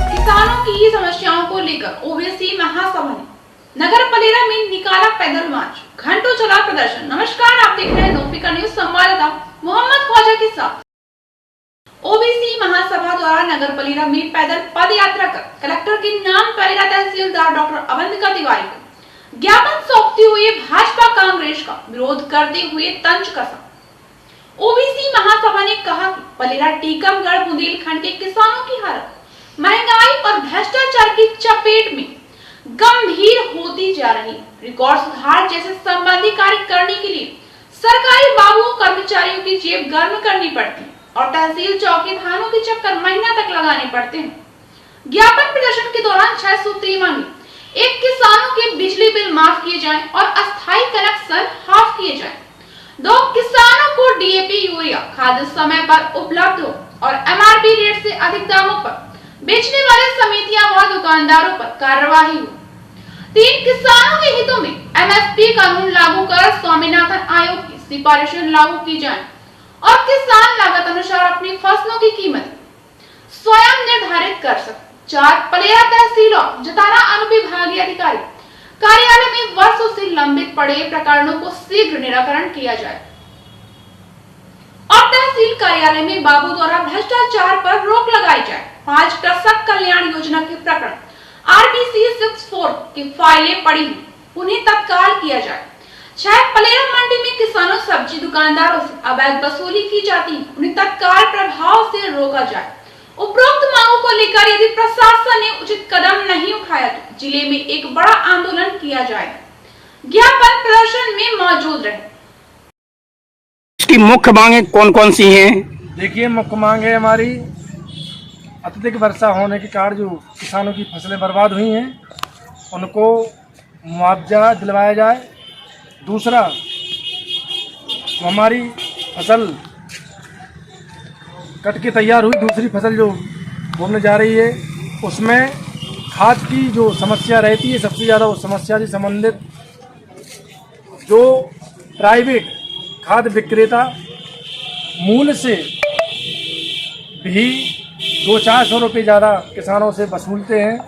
किसानों की समस्याओं को लेकर ओबीसी महासभा ने नगर पलेरा में निकाला पैदल मार्च, घंटों चला प्रदर्शन। नमस्कार, आप देख रहे हैं नोपिका न्यूज, संवाददाता मोहम्मद ख्वाजा के साथ। ओबीसी महासभा द्वारा नगर पलेरा में पैदल पद यात्रा कर कलेक्टर के नाम पलेरा तहसीलदार डॉक्टर अवंतिका तिवारी को ज्ञापन सौंपते हुए भाजपा कांग्रेस का विरोध करते हुए तंज कसा। ओबीसी महासभा ने कहा कि पलेरा टीकमगढ़ बुंदेलखंड के किसानों की हालत महंगाई और भ्रष्टाचार की चपेट में गंभीर होती जा रही है। रिकॉर्ड सुधार जैसे संबंधी कार्य करने के लिए सरकारी बाबुओं कर्मचारियों की जेब गर्म करनी पड़ती है और तहसील चौकी थानों के चक्कर महीना तक लगाने पड़ते हैं। ज्ञापन प्रदर्शन के दौरान 6 सूत्री मांगे। एक, किसानों के बिजली बिल माफ किए जाएं और अस्थायी कनेक्शन हाफ किए जाएं। 2, किसानों को डीएपी यूरिया खाद समय पर उपलब्ध हो और एमआरपी रेट से अधिक दामों पर बेचने वाले समितियां व दुकानदारों पर कार्रवाई हो। 3, किसानों के हितों में एमएसपी कानून लागू कर स्वामीनाथन आयोग की सिफारिशें लागू की जाएं और किसान लागत अनुसार अपनी फसलों की कीमत स्वयं निर्धारित कर सके। 4, पलेरा तहसील और जतारा अनुविभागीय अधिकारी कार्यालय में वर्षों से लंबित पड़े प्रकरणों को शीघ्र निराकरण किया जाए और तहसील कार्यालय में बाबू द्वारा भ्रष्टाचार पर रोक लगाई जाए। 5, कृषक कल्याण योजना के प्रकरण RBC 64 की फाइलें पड़ी हुई, उन्हें तत्काल किया जाए। 6, पलेरा मंडी में किसानों सब्जी दुकानदारों से अवैध वसूली की जाती है, उन्हें तत्काल प्रभाव से रोका जाए। उपरोक्त मांगों को लेकर यदि प्रशासन ने उचित कदम नहीं उठाया तो जिले में एक बड़ा आंदोलन किया जाएगा। ज्ञापन प्रदर्शन में मौजूद रहे। इसकी मुख्य मांगे कौन कौन सी हैं? देखिए, मुख्य मांगे हमारी अत्यधिक वर्षा होने के कारण जो किसानों की फसलें बर्बाद हुई हैं उनको मुआवजा दिलवाया जाए। दूसरा, जो हमारी फसल कट के तैयार हुई दूसरी फसल जो बोने जा रही है उसमें खाद की जो समस्या रहती है, सबसे ज़्यादा उस समस्या से संबंधित जो प्राइवेट खाद विक्रेता मूल्य से भी 200-400 रुपये ज़्यादा किसानों से वसूलते हैं,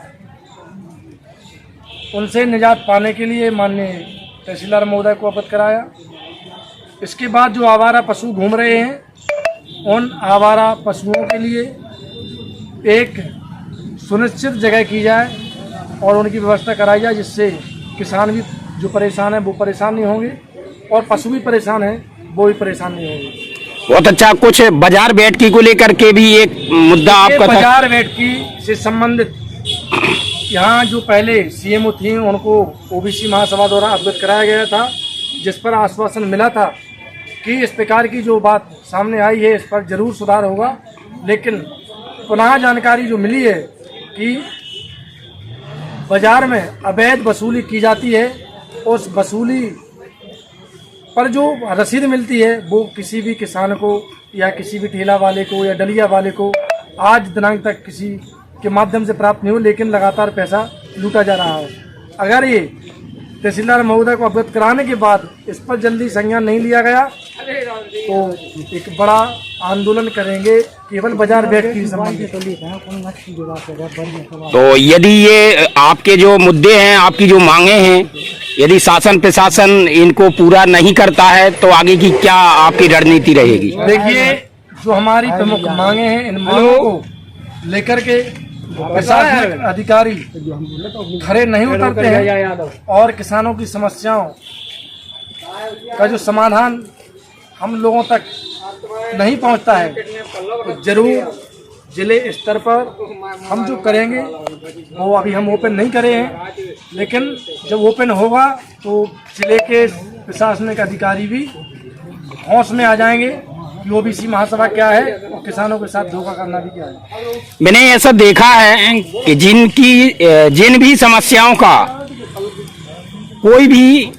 उनसे निजात पाने के लिए माननीय तहसीलदार महोदय को अवगत कराया। इसके बाद जो आवारा पशु घूम रहे हैं उन आवारा पशुओं के लिए एक सुनिश्चित जगह की जाए और उनकी व्यवस्था कराई जाए, जिससे किसान भी जो परेशान है वो परेशान नहीं होंगे और पशु भी परेशान है वो भी परेशान नहीं होंगे। बहुत अच्छा। कुछ बाजार बैठकी को लेकर के भी एक मुद्दा आपका था। बाजार बैठकी से संबंधित यहाँ जो पहले सीएमओ थी उनको ओबीसी महासभा द्वारा अवगत कराया गया था, जिस पर आश्वासन मिला था कि इस प्रकार की जो बात सामने आई है इस पर जरूर सुधार होगा। लेकिन पुनः जानकारी जो मिली है कि बाजार में अवैध वसूली की जाती है, उस वसूली पर जो रसीद मिलती है वो किसी भी किसान को या किसी भी ठेला वाले को या डलिया वाले को आज दिनांक तक किसी के माध्यम से प्राप्त नहीं हो, लेकिन लगातार पैसा लूटा जा रहा है। अगर ये तहसीलदार महोदय को अवगत कराने के बाद इस पर जल्दी संज्ञान नहीं लिया गया तो एक बड़ा आंदोलन करेंगे केवल बाजार बैठकी से संबंधित। तो यदि ये आपके जो मुद्दे हैं, आपकी जो मांगे हैं, यदि शासन प्रशासन इनको पूरा नहीं करता है तो आगे की क्या आपकी रणनीति रहेगी? देखिए, जो हमारी प्रमुख मांगे हैं इन मांगों को लेकर के प्रशासनिक अधिकारी खड़े नहीं उतरते हैं और किसानों की समस्याओं का जो समाधान हम लोगों तक नहीं पहुंचता है तो जरूर जिले स्तर पर हम जो करेंगे वो अभी हम ओपन नहीं करे हैं, लेकिन जब ओपन होगा तो जिले के प्रशासनिक अधिकारी भी होश में आ जाएंगे कि ओबीसी महासभा क्या है और किसानों के साथ धोखा करना भी क्या है। मैंने ऐसा देखा है कि जिन भी समस्याओं का कोई भी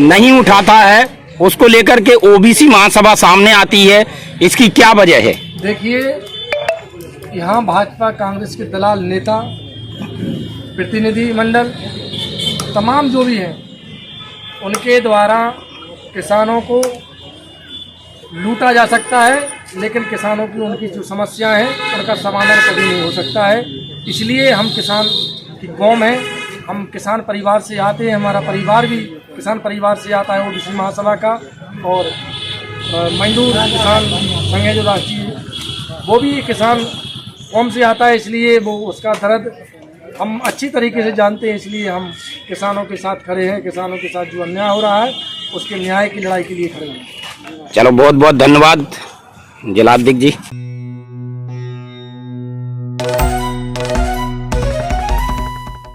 नहीं उठाता है उसको लेकर के ओबीसी महासभा सामने आती है, इसकी क्या वजह है? देखिए, यहाँ भाजपा कांग्रेस के दलाल नेता प्रतिनिधि मंडल तमाम जो भी हैं उनके द्वारा किसानों को लूटा जा सकता है लेकिन किसानों की उनकी जो समस्याएं हैं उनका समाधान कभी नहीं हो सकता है। इसलिए हम किसान की कौम है, हम किसान परिवार से आते हैं, हमारा परिवार भी किसान परिवार से आता है ओबीसी महासभा का, और मजदूर किसान संघ है जो राष्ट्रीय, वो भी किसान कौम से आता है। इसलिए वो उसका दर्द हम अच्छी तरीके से जानते हैं, इसलिए हम किसानों के साथ खड़े हैं। किसानों के साथ जो अन्याय हो रहा है उसके न्याय की लड़ाई के लिए खड़े हैं। चलो बहुत बहुत धन्यवाद जिलाध्यक्ष जी।